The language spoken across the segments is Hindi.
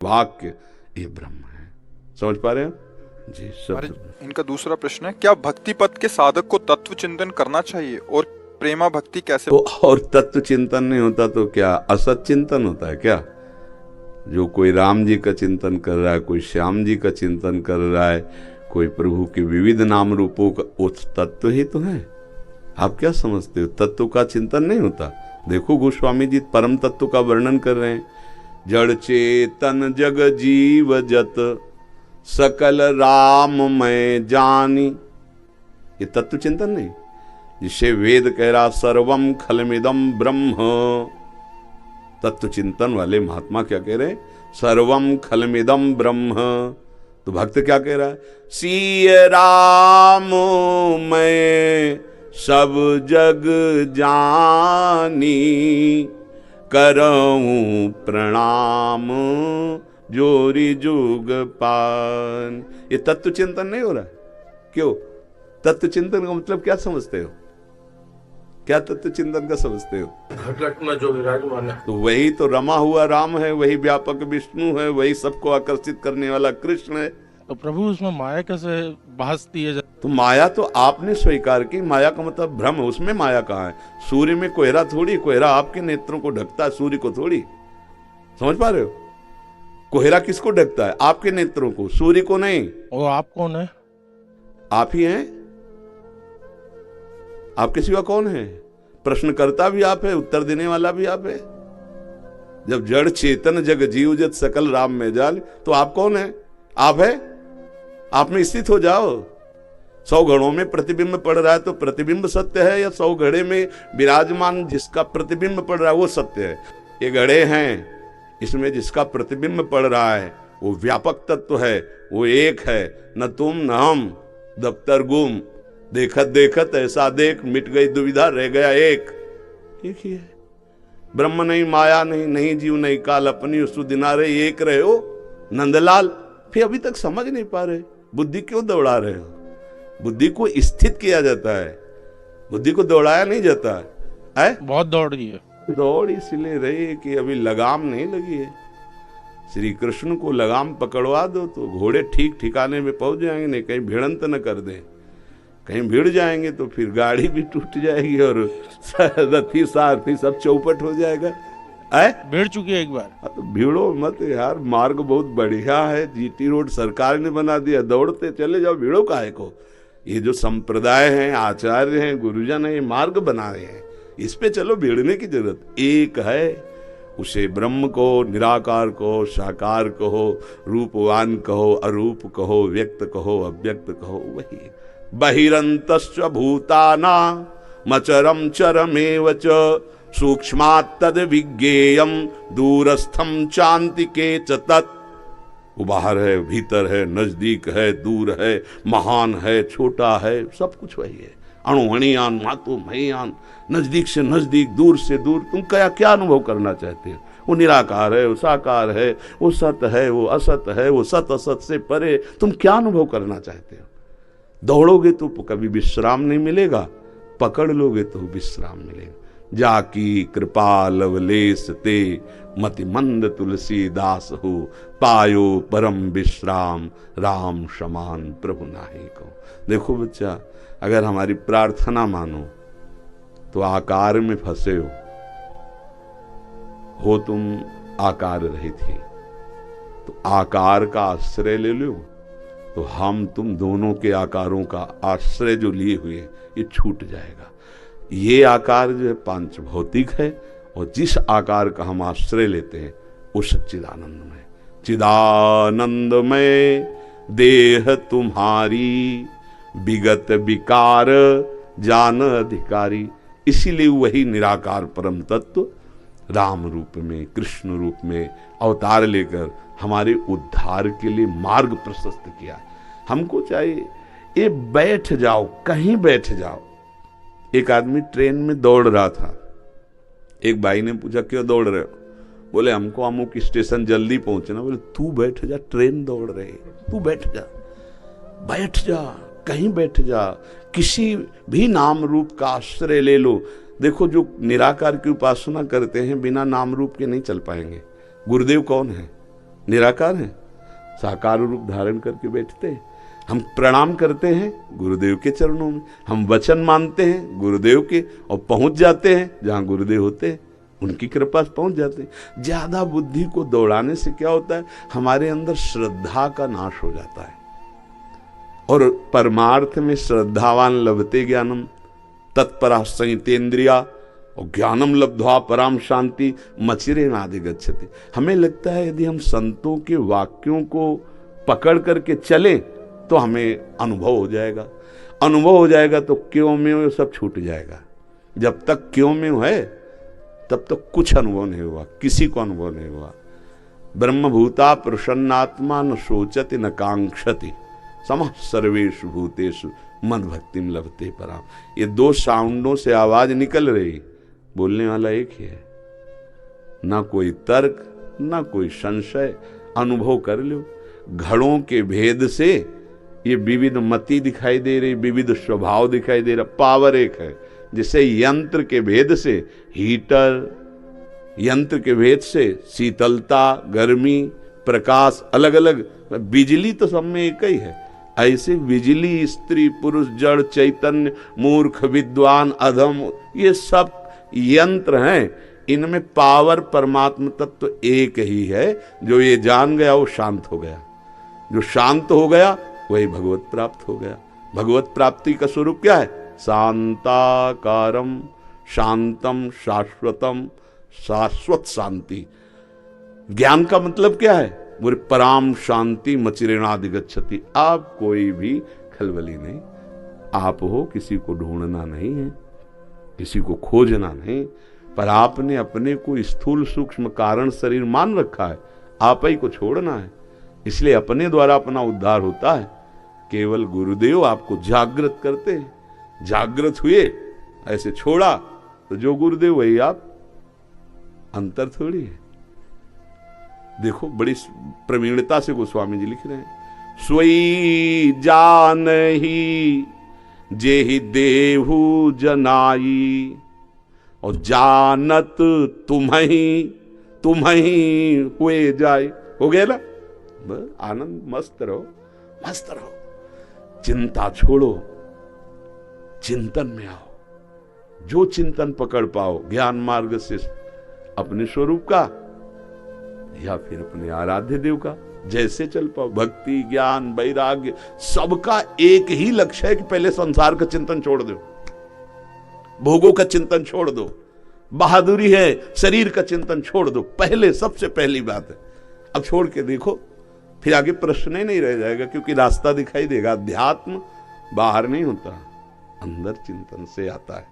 वाक्य ये ब्रह्म है। समझ पा रहे हैं जी सब। इनका दूसरा प्रश्न है, क्या भक्ति पथ के साधक को तत्व चिंतन करना चाहिए और प्रेमा भक्ति कैसे? तो और तत्व चिंतन नहीं होता तो क्या असत चिंतन होता है क्या? जो कोई राम जी का चिंतन कर रहा है, कोई श्याम जी का चिंतन कर रहा है, कोई प्रभु के विविध नाम रूपों का, वो तत्व ही तो है। आप क्या समझते हो? तत्व का चिंतन नहीं होता। देखो गोस्वामी जी परम तत्व का वर्णन कर रहे हैं। जड़ चेतन जग जीव जत सकल राम मैं जानी, ये तत्व चिंतन नहीं, जिसे वेद कह रहा सर्वम खलमिदम ब्रह्म। तत्व चिंतन वाले महात्मा क्या कह रहे हैं? सर्वम खलमिदम ब्रह्म। तो भक्त क्या कह रहा है? सिय राम मैं सब जग जानी, करऊं प्रणाम जोरी जुग पान। ये तत्व चिंतन नहीं हो रहा है। क्यों? तत्व चिंतन का मतलब क्या समझते हो? क्या तत्व चिंतन का समझते हो? घट में जो विराजमान है तो वही तो रमा हुआ राम है, वही व्यापक विष्णु है, वही सबको आकर्षित करने वाला कृष्ण है। तो प्रभु उसमें माया कैसे भासती है? तो माया तो आपने स्वीकार की। माया का मतलब भ्रम, उसमें माया कहाँ है? सूर्य में कोहरा थोड़ी, कोहरा आपके नेत्रों को ढकता है, सूर्य को थोड़ी। समझ पा रहे हो? कोहरा किसको ढकता है? आपके नेत्रों को, सूर्य को नहीं। वो आप कौन है? आप ही हैं। आपके सिवा कौन है? प्रश्नकर्ता भी आप है, उत्तर देने वाला भी आप है। जब जड़ चेतन जग जीव जत सकल राम में जाल, तो आप कौन है? आप है। आप में स्थित हो जाओ। 100 घड़ों में प्रतिबिंब पड़ रहा है तो प्रतिबिंब सत्य है, या 100 घड़े में विराजमान जिसका प्रतिबिंब पड़ रहा है वो सत्य है? ये घड़े हैं, इसमें जिसका प्रतिबिंब पड़ रहा है वो व्यापक तत्व है, वो एक है। न तुम न हम, दफ्तर गुम, देखत देखत ऐसा देख, मिट गई दुविधा रह गया एक ही है। ब्रह्म नहीं, माया नहीं, नहीं जीव नहीं काल, अपनी सुदिनारे एक रहे हो नंदलाल। फिर अभी तक समझ नहीं पा रहे, बुद्धि क्यों दौड़ा रहे हो? बुद्धि को स्थित किया जाता है, बुद्धि को दौड़ाया नहीं जाता है। बहुत दौड़ रही है। दौड़ इसलिए रही है कि अभी लगाम नहीं लगी है। श्री कृष्ण को लगाम पकड़वा दो तो घोड़े ठीक ठिकाने में पहुंच जाएंगे, नहीं कहीं भिड़ंत न कर दें। कहीं भिड़ जाएंगे तो फिर गाड़ी भी टूट जाएगी और रथी सारथी सब चौपट हो जाएगा। भिड़ चुकी है एक बार। तो भिड़ो मत यार, मार्ग बहुत बढ़िया है, जीटी रोड सरकार ने बना दिया, दौड़ते चले जाओ, भिड़ो काहे को? ये जो संप्रदाय हैं, आचार्य हैं, गुरुजन है, ये मार्ग बना रहे हैं, इस पे चलो, भिड़ने की जरूरत एक है। उसे ब्रह्म को, निराकार को, साकार कहो, रूपवान कहो, अरूप कहो, व्यक्त कहो, अव्यक्त कहो, वही बहिरंतश्च भूताना मचरम चरमेव च सूक्ष्मात् तद विज्ञेयम दूरस्थम चान्तिके च तत्। वो बाहर है, भीतर है, नजदीक है, दूर है, महान है, छोटा है, सब कुछ वही है। अणुअणियान मातु महीयान, नजदीक से नजदीक, दूर से दूर। तुम क्या अनुभव करना चाहते हो? वो निराकार है, वो साकार है, वो सत है, वो असत है, वो सत असत से परे। तुम क्या अनुभव करना चाहते हो? दौड़ोगे तो कभी विश्राम नहीं मिलेगा, पकड़ लोगे तो विश्राम मिलेगा। जाकी कृपा लवलेस ते मति मंद तुलसीदास हो, पायो परम विश्राम राम समान प्रभु नाहि को। देखो बच्चा, अगर हमारी प्रार्थना मानो तो आकार में फंसे हो तुम आकार रहित ही, तो आकार का आश्रय ले लो तो हम तुम दोनों के आकारों का आश्रय जो लिए हुए ये छूट जाएगा। ये आकार जो है पांच भौतिक है, और जिस आकार का हम आश्रय लेते हैं वो सच्चिदानंदमय। चिदानंदमय देह तुम्हारी, विगत विकार जान अधिकारी। इसीलिए वही निराकार परम तत्व राम रूप में, कृष्ण रूप में अवतार लेकर हमारे उद्धार के लिए मार्ग प्रशस्त किया। हमको चाहिए ये बैठ जाओ, कहीं बैठ जाओ। एक आदमी ट्रेन में दौड़ रहा था, एक भाई ने पूछा क्यों दौड़ रहे हो? बोले हमको अमुक स्टेशन जल्दी पहुंचना। बोले तू बैठ जा, ट्रेन दौड़ रही, तू बैठ जा, बैठ जा, कहीं बैठ जा, किसी भी नाम रूप का आश्रय ले लो। देखो जो निराकार की उपासना करते हैं बिना नाम रूप के नहीं चल पाएंगे। गुरुदेव कौन है? निराकार हैं, साकार रूप धारण करके बैठते हैं। हम प्रणाम करते हैं गुरुदेव के चरणों में, हम वचन मानते हैं गुरुदेव के और पहुंच जाते हैं जहां गुरुदेव होते हैं, उनकी कृपा से पहुंच जाते हैं। ज्यादा बुद्धि को दौड़ाने से क्या होता है, हमारे अंदर श्रद्धा का नाश हो जाता है। और परमार्थ में श्रद्धावान लभते ज्ञानम तत्परा संयतेन्द्रिया और ज्ञानम लब्ध्वा पराम शांति मचिरेण आदि गच्छति। हमें लगता है यदि हम संतों के वाक्यों को पकड़ करके चलें तो हमें अनुभव हो जाएगा, अनुभव हो जाएगा तो क्यों में सब छूट जाएगा। जब तक क्यों में है तब तक कुछ अनुभव नहीं हुआ, किसी को अनुभव नहीं हुआ। ब्रह्मभूता प्रसन्नात्मा न सोचति न कांक्षति समः सर्वेषु भूतेषु मद भक्तिम लभते पराम। ये दो साउंडों से आवाज निकल रही, बोलने वाला एक ही है, ना कोई तर्क ना कोई संशय। अनुभव कर लो, घड़ों के भेद से ये विविध मति दिखाई दे रही, विविध स्वभाव दिखाई दे रहा, पावर एक है। जैसे यंत्र के भेद से हीटर, यंत्र के भेद से शीतलता, गर्मी, प्रकाश अलग अलग, बिजली तो सब में एक ही है। ऐसे बिजली, स्त्री पुरुष, जड़ चैतन्य, मूर्ख विद्वान अधम, ये सब यंत्र हैं, इनमें पावर परमात्मा तत्व तो एक ही है। जो ये जान गया वो शांत हो गया, जो शांत हो गया वही भगवत प्राप्त हो गया। भगवत प्राप्ति का स्वरूप क्या है, शांताकारम शांतम शाश्वतम शाश्वत शांति। ज्ञान का मतलब क्या है, बोले पराम शांति मचिरेणादि गच्छति। आप कोई भी खलबली नहीं, आप हो, किसी को ढूंढना नहीं है, किसी को खोजना नहीं, पर आपने अपने को स्थूल सूक्ष्म कारण शरीर मान रखा है, आप ही को छोड़ना है। इसलिए अपने द्वारा अपना उद्धार होता है। केवल गुरुदेव आपको जागृत करते हैं। जागृत हुए, ऐसे छोड़ा तो जो गुरुदेव वही आप, अंतर थोड़ी है। देखो बड़ी प्रवीणता से गोस्वामी जी लिख रहे हैं, सोई जान ही जेहि देहु जनाई और जानत तुम्ही हुए जाए। हो गया ना, आनंद, मस्त रहो, मस्त रहो। चिंता छोड़ो, चिंतन में आओ। जो चिंतन पकड़ पाओ ज्ञान मार्ग से अपने स्वरूप का या फिर अपने आराध्य देव का, जैसे चल पाओ। भक्ति, ज्ञान, वैराग्य सबका एक ही लक्ष्य है कि पहले संसार का चिंतन छोड़ दो, भोगों का चिंतन छोड़ दो। बहादुरी है शरीर का चिंतन छोड़ दो, पहले सबसे पहली बात है। अब छोड़ के देखो, फिर आगे प्रश्न ही नहीं रह जाएगा, क्योंकि रास्ता दिखाई देगा। अध्यात्म बाहर नहीं होता, अंदर चिंतन से आता है।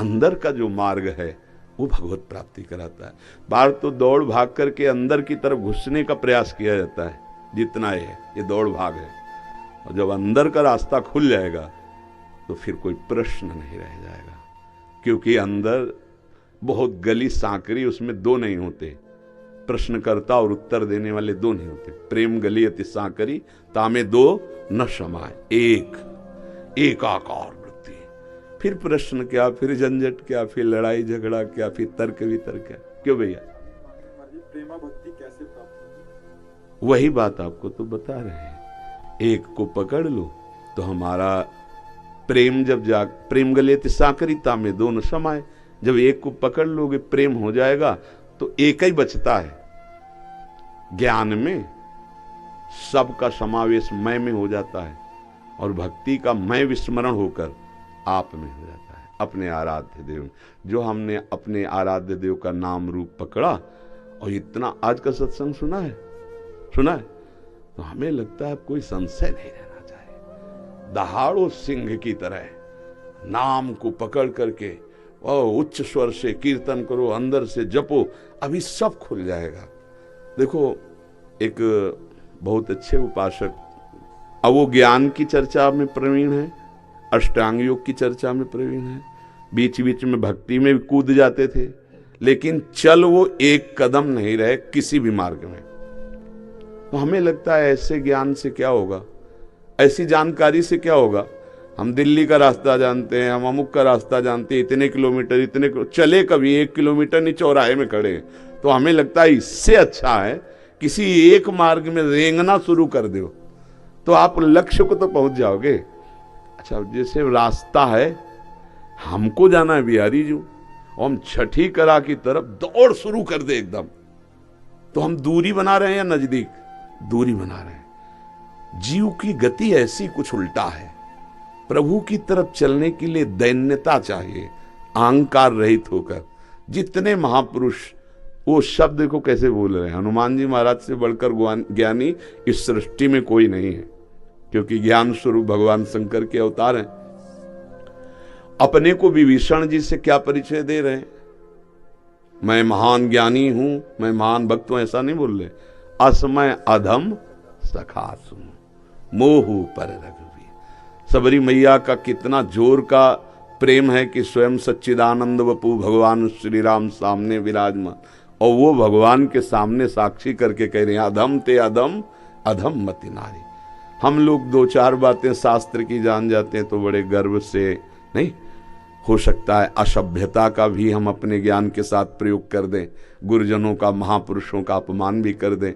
अंदर का जो मार्ग है वो भगवत प्राप्ति कराता है। बाहर तो दौड़ भाग करके अंदर की तरफ घुसने का प्रयास किया जाता है, जितना ये दौड़ भाग है। और जब अंदर का रास्ता खुल जाएगा तो फिर कोई प्रश्न नहीं रह जाएगा, क्योंकि अंदर बहुत गली सांकरी, उसमें दो नहीं होते, प्रश्नकर्ता और उत्तर देने वाले दो नहीं होते। प्रेम गली अति सांकरी तामे दो न समाए, एक आकार वृत्ति। फिर प्रश्न क्या, फिर झंझट क्या, फिर लड़ाई झगड़ा क्या, फिर तर्क वितर्क क्या। क्यों भैया, प्रेमा भक्ति कैसे प्राप्त? वही बात आपको तो बता रहे हैं। एक को पकड़ लो तो हमारा प्रेम जब प्रेम गले अति सांकरी तामे दो न समाए। जब एक को पकड़ लोगे प्रेम हो जाएगा तो एक ही बचता है। ज्ञान में सबका समावेश मैं में हो जाता है और भक्ति का मैं विस्मरण होकर आप में हो जाता है, अपने आराध्य देव में। जो हमने अपने आराध्य देव का नाम रूप पकड़ा और इतना आज का सत्संग सुना है तो हमें लगता है कोई संशय नहीं रहना चाहिए। दहाड़ो सिंह की तरह नाम को पकड़ करके उच्च स्वर से कीर्तन करो, अंदर से जपो, अभी सब खुल जाएगा। देखो एक बहुत अच्छे उपासक, अब वो ज्ञान की चर्चा में प्रवीण है, अष्टांग योग की चर्चा में प्रवीण है, बीच बीच में भक्ति में भी कूद जाते थे, लेकिन चल वो एक कदम नहीं रहे किसी भी मार्ग में। तो हमें लगता है ऐसे ज्ञान से क्या होगा, ऐसी जानकारी से क्या होगा। हम दिल्ली का रास्ता जानते हैं, हम अमुक का रास्ता जानते हैं, इतने किलोमीटर चले कभी 1 किलोमीटर नहीं चौराहे में खड़े, तो हमें लगता है इससे अच्छा है किसी एक मार्ग में रेंगना शुरू कर दो तो आप लक्ष्य को तो पहुंच जाओगे। अच्छा, जैसे रास्ता है, हमको जाना है बिहारी जी, और हम छठी कला की तरफ दौड़ शुरू कर दे एकदम, तो हम दूरी बना रहे हैं या नजदीक? दूरी बना रहे हैं। जीव की गति ऐसी कुछ उल्टा है। प्रभु की तरफ चलने के लिए दैन्यता चाहिए, अहंकार रहित होकर। जितने महापुरुष वो शब्द को कैसे बोल रहे हैं, हनुमान जी महाराज से बढ़कर ज्ञानी इस सृष्टि में कोई नहीं है, क्योंकि ज्ञान स्वरूप भगवान शंकर के अवतार हैं। अपने को विभीषण जी से क्या परिचय दे रहे हैं? मैं महान ज्ञानी हूं, मैं महान भक्त हूं, ऐसा नहीं बोल रहे। असमय अधम सखा सुन मोहू पर रघुवीर। सबरी मैया का कितना जोर का प्रेम है कि स्वयं सच्चिदानंद वपु भगवान श्री राम सामने विराजमान, और वो भगवान के सामने साक्षी करके कह रहे हैं अधम ते अधम अधम मति नारी। हम लोग दो चार बातें शास्त्र की जान जाते हैं तो बड़े गर्व से, नहीं हो सकता है असभ्यता का भी हम अपने ज्ञान के साथ प्रयोग कर दें, गुरुजनों का, महापुरुषों का अपमान भी कर दें।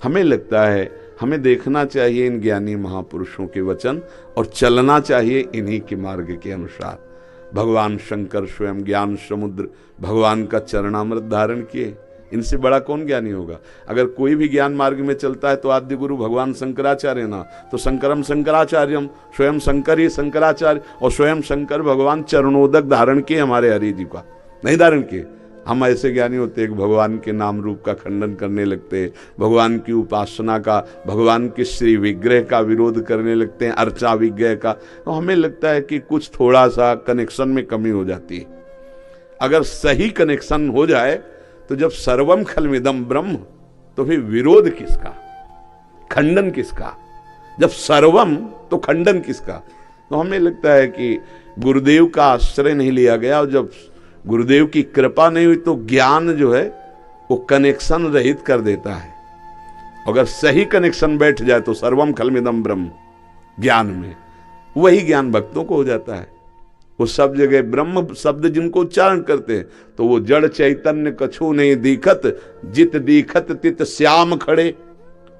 हमें लगता है हमें देखना चाहिए इन ज्ञानी महापुरुषों के वचन और चलना चाहिए इन्हीं के मार्ग के अनुसार। भगवान शंकर स्वयं ज्ञान समुद्र भगवान का चरणामृत धारण किए, इनसे बड़ा कौन ज्ञानी होगा? अगर कोई भी ज्ञान मार्ग में चलता है तो आद्य गुरु भगवान शंकराचार्य ना, तो शंकरम शंकराचार्यम, स्वयं शंकर ही शंकराचार्य, और स्वयं शंकर भगवान चरणोदक धारण किए हमारे हरि जी का, नहीं धारण किए। हम ऐसे ज्ञानी होते कि भगवान के नाम रूप का खंडन करने लगते, भगवान की उपासना का, भगवान के श्री विग्रह का विरोध करने लगते हैं, अर्चा विग्रह का। तो हमें लगता है कि कुछ थोड़ा सा कनेक्शन में कमी हो जाती है। अगर सही कनेक्शन हो जाए तो जब सर्वम खलमिदम ब्रह्म, तो फिर विरोध किसका, खंडन किसका? जब सर्वम तो खंडन किसका? तो हमें लगता है कि गुरुदेव का आश्रय नहीं लिया गया, और जब गुरुदेव की कृपा नहीं हुई तो ज्ञान जो है वो कनेक्शन रहित कर देता है। अगर सही कनेक्शन बैठ जाए तो सर्वम खलमिदम ब्रह्म ज्ञान में, वही ज्ञान भक्तों को हो जाता है। वो सब जगह ब्रह्म शब्द जिनको उच्चारण करते हैं तो वो जड़ चैतन्य कछु नहीं दिखत, जित दिखत तित श्याम खड़े,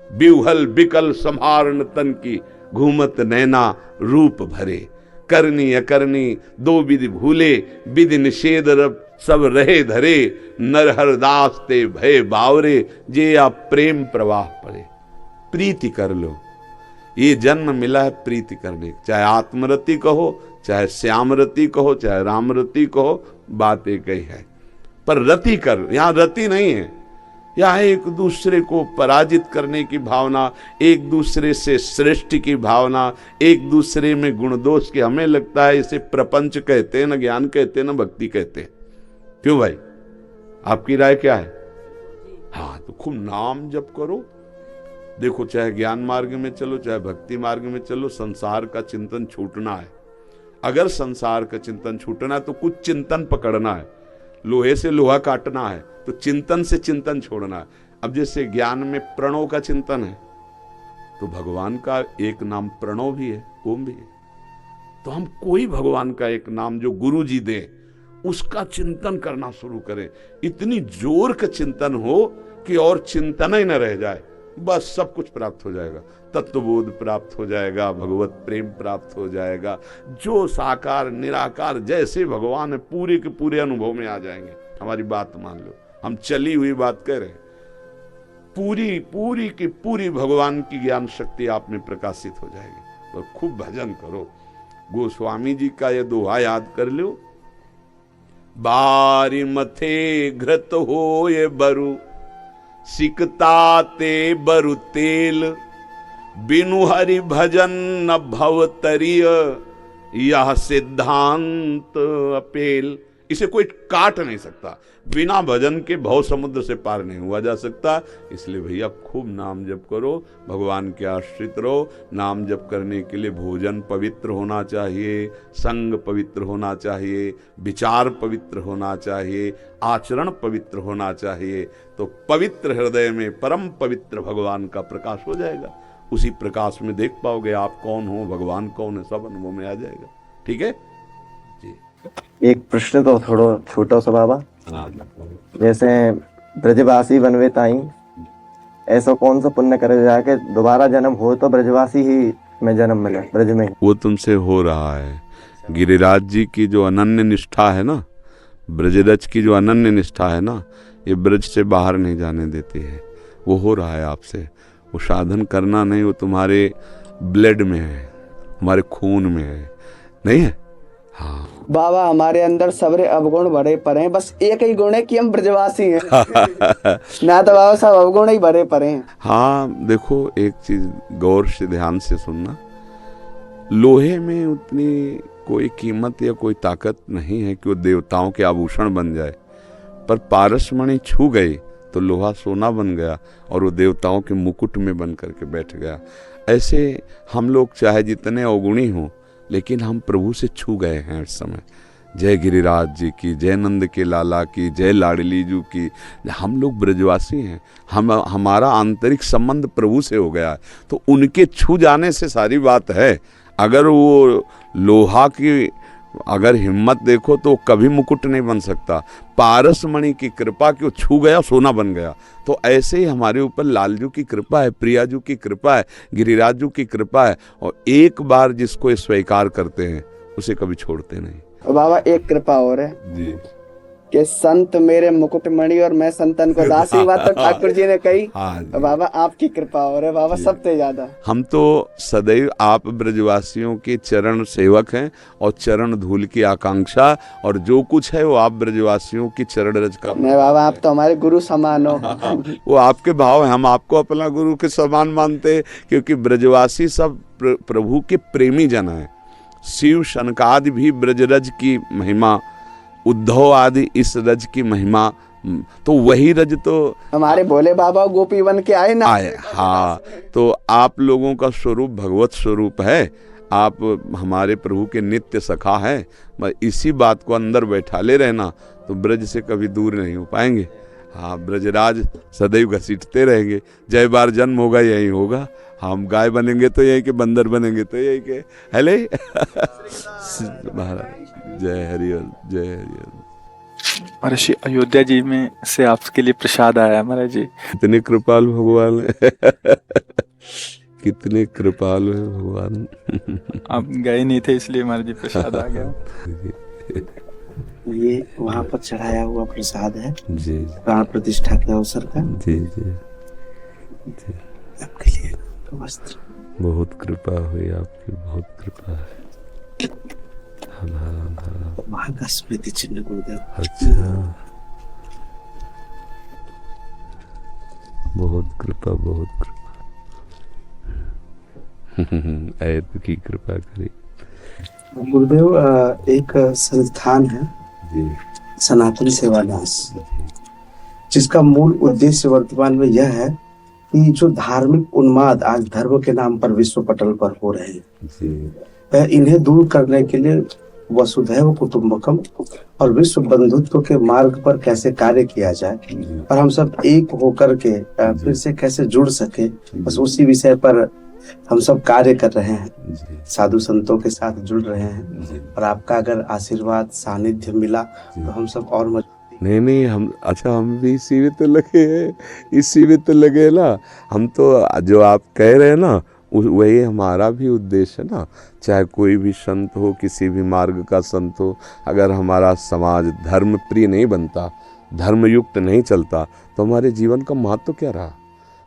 बिवहल बिकल संहारण तन की, घूमत नैना रूप भरे, करनी अकरनी दो विधि भूले, विधि निषेध सब रहे धरे, नरहर दास ते भय बावरे, जे या प्रेम प्रवाह पड़े। प्रीति कर लो, ये जन्म मिला है प्रीति करने, चाहे आत्मरति कहो, चाहे श्यामरति कहो, चाहे रामरति कहो, बात एक ही है। पर रति कर, यहां रति नहीं है, यह एक दूसरे को पराजित करने की भावना, एक दूसरे से श्रेष्ठ की भावना, एक दूसरे में गुण दोष की। हमें लगता है इसे प्रपंच कहते हैं, न ज्ञान कहते हैं, न भक्ति कहते हैं। क्यों भाई, आपकी राय क्या है? हाँ, तो खूब नाम जप करो। देखो, चाहे ज्ञान मार्ग में चलो, चाहे भक्ति मार्ग में चलो, संसार का चिंतन छूटना है। अगर संसार का चिंतन छूटना है तो कुछ चिंतन पकड़ना है, लोहे से लोहा काटना है, तो चिंतन से चिंतन छोड़ना है। अब जैसे ज्ञान में प्रणव का चिंतन है, तो भगवान का एक नाम प्रणव भी है, ओम भी है। तो हम कोई भगवान का एक नाम जो गुरु जी दे उसका चिंतन करना शुरू करें। इतनी जोर का चिंतन हो कि और चिंतन ही न रह जाए, बस सब कुछ प्राप्त हो जाएगा। तत्वबोध प्राप्त हो जाएगा, भगवत प्रेम प्राप्त हो जाएगा। जो साकार निराकार जैसे भगवान है पूरे के पूरे अनुभव में आ जाएंगे। हमारी बात मान लो, हम चली हुई बात कह रहे हैं, पूरी पूरी की पूरी भगवान की ज्ञान शक्ति आप में प्रकाशित हो जाएगी। और खूब भजन करो। गोस्वामी जी का ये दोहा याद कर लो, बारी मथे घृत हो ये बरु, सिकता ते बरु तेल, बिनु हरि भजन न भव तरिय, यह सिद्धांत अपेल। इसे कोई काट नहीं सकता, बिना भजन के भव समुद्र से पार नहीं हुआ जा सकता। इसलिए भैया खूब नाम जप करो, भगवान के आश्रित रहो। नाम जप करने के लिए भोजन पवित्र होना चाहिए, संग पवित्र होना चाहिए, विचार पवित्र होना चाहिए, आचरण पवित्र होना चाहिए। तो पवित्र हृदय में परम पवित्र भगवान का प्रकाश हो जाएगा। उसी प्रकाश में देख पाओगे आप कौन हो, भगवान कौन है, सब अनुभव में आ जाएगा। ठीक है जी। एक प्रश्न तो थोड़ा छोटा सा बाबा, जैसे ब्रजवासी बनवे ताई ऐसा कौन सा पुण्य करे जाके दोबारा जन्म हो तो ब्रजवासी ही में जन्म मिले, ब्रज में ही। वो तुमसे हो रहा है। गिरिराज जी की जो अनन्य निष्ठा है ना, ब्रजरज की जो अनन्य निष्ठा है ना, ये ब्रज से बाहर नहीं जाने देती है। वो हो रहा है आपसे। वो साधन करना नहीं, वो तुम्हारे ब्लड में है, हमारे खून में है, नहीं है? हाँ। बाबा हमारे अंदर सबरे अवगुण भरे पड़े हैं, बस एक ही गुण है कि हम ब्रजवासी हैं। ना तो बाबा सब अवगुण ही भरे पड़े हैं। हाँ देखो, एक चीज गौर से ध्यान से सुनना, लोहे में उतनी कोई कीमत या कोई ताकत नहीं है कि वो देवताओं के आभूषण बन जाए, पर पारसमणि छू गई तो लोहा सोना बन गया और वो देवताओं के मुकुट में बन करके बैठ गया। ऐसे हम लोग चाहे जितने अवगुणी हों, लेकिन हम प्रभु से छू गए हैं इस समय। जय गिरिराज जी की, जय नंद के लाला की, जय लाडली जी की। हम लोग ब्रजवासी हैं, हमारा आंतरिक संबंध प्रभु से हो गया है, तो उनके छू जाने से सारी बात है। अगर वो लोहा की अगर हिम्मत देखो तो कभी मुकुट नहीं बन सकता। पारसमणि की कृपा कि वो छू गया सोना बन गया। तो ऐसे ही हमारे ऊपर लालजू की कृपा है, प्रियाजू की कृपा है, गिरिराजू की कृपा है, और एक बार जिसको ये स्वीकार करते हैं उसे कभी छोड़ते नहीं। बाबा एक कृपा और है जी, कि संत मेरे मुकुटमणि और मैं संतन को दास। ये बात तो ठाकुर जी ने कही। हाँ जी। बाबा आपकी कृपा और है बाबा, सबसे ज्यादा। हम तो सदैव आप ब्रजवासियों के चरण सेवक हैं और चरण धूल की आकांक्षा, और जो कुछ है वो आप ब्रजवासियों की चरण रज का। नहीं बाबा, आप तो हमारे गुरु समान हो। वो आपके भाव है, हम आपको अपना गुरु के समान मानते हैं, क्योंकि ब्रजवासी सब प्रभु के प्रेमी जन हैं। शिव शनकादि भी ब्रजरज की महिमा, उद्धव आदि इस रज की महिमा, तो वही रज तो हमारे भोले बाबा गोपी बन के आए ना आए। हाँ, तो आप लोगों का स्वरूप भगवत स्वरूप है। आप हमारे प्रभु के नित्य सखा हैं। बस इसी बात को अंदर बैठा ले रहना, तो ब्रज से कभी दूर नहीं हो पाएंगे। हाँ, ब्रजराज सदैव घसीटते रहेंगे। जय बार जन्म होगा यही होगा। हम गाय बनेंगे तो यही के, बंदर बनेंगे तो यही के। हेले महाराज, जय हरिहर, जय हरिहर। महाराज जी, अयोध्या जी में से आपके लिए प्रसाद आया है महाराज जी। कितने कृपालु भगवान है। कितने कृपालु है भगवान। आप गए नहीं थे इसलिए महाराज जी प्रसाद आ गया। ये वहाँ पर चढ़ाया हुआ प्रसाद है जी प्राण प्रतिष्ठा के अवसर का। जी जी जी। आपके लिए वस्त्र। बहुत कृपा हुई आपकी, बहुत कृपा है। वहाँ का स्मृति चिन्ह गुरुदेव। अच्छा, बहुत कृपा, बहुत कृपा। ऐत की कृपा करी। गुरुदेव एक संस्थान है जी सनातन सेवादास, जिसका मूल उद्देश्य वर्तमान में यह है कि जो धार्मिक उन्माद आज धर्म के नाम पर विश्व पटल पर हो रहे हैं, जी इन्हें दूर करने के लिए वसुधैव कुटुंबकम और विश्व बंधुत्व के मार्ग पर कैसे कार्य किया जाए और हम सब एक होकर के फिर से कैसे जुड़ सके, बस उसी विषय पर हम सब कार्य कर रहे हैं। साधु संतों के साथ जुड़ रहे हैं और आपका अगर आशीर्वाद सानिध्य मिला तो हम सब और नहीं, हम अच्छा, हम भी इसी में तो लगे हैं, इसी में तो लगे ना। हम तो जो आप कह रहे हैं ना, वही हमारा भी उद्देश्य है ना। चाहे कोई भी संत हो, किसी भी मार्ग का संत हो, अगर हमारा समाज धर्म प्रिय नहीं बनता, धर्मयुक्त नहीं चलता, तो हमारे जीवन का महत्व क्या रहा,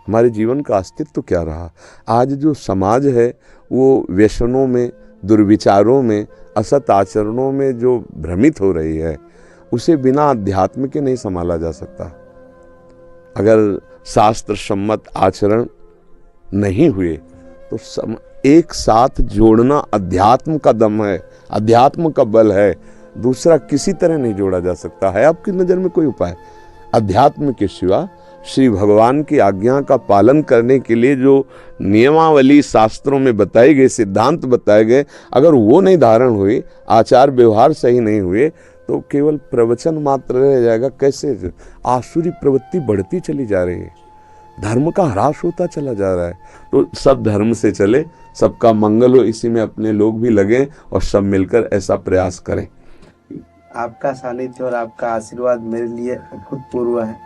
हमारे जीवन का अस्तित्व क्या रहा। आज जो समाज है वो व्यसनों में, दुर्विचारों में, असत आचरणों में जो भ्रमित हो रही है, उसे बिना अध्यात्म के नहीं संभाला जा सकता। अगर शास्त्र सम्मत आचरण नहीं हुए तो एक साथ जोड़ना अध्यात्म का दम है, अध्यात्म का बल है। दूसरा किसी तरह नहीं जोड़ा जा सकता है। आपकी नज़र में कोई उपाय अध्यात्म के सिवा श्री भगवान की आज्ञा का पालन करने के लिए जो नियमावली शास्त्रों में बताई गई, सिद्धांत बताए गए, अगर वो नहीं धारण हुई, आचार व्यवहार सही नहीं हुए, तो केवल प्रवचन मात्र रह जाएगा। कैसे आसुरी प्रवृत्ति बढ़ती चली जा रही है, धर्म का ह्रास होता चला जा रहा है। तो सब धर्म से चले, सबका मंगल हो, इसी में अपने लोग भी लगे और सब मिलकर ऐसा प्रयास करें। आपका सानिध्य और आपका आशीर्वाद मेरे लिए अभूतपूर्व है।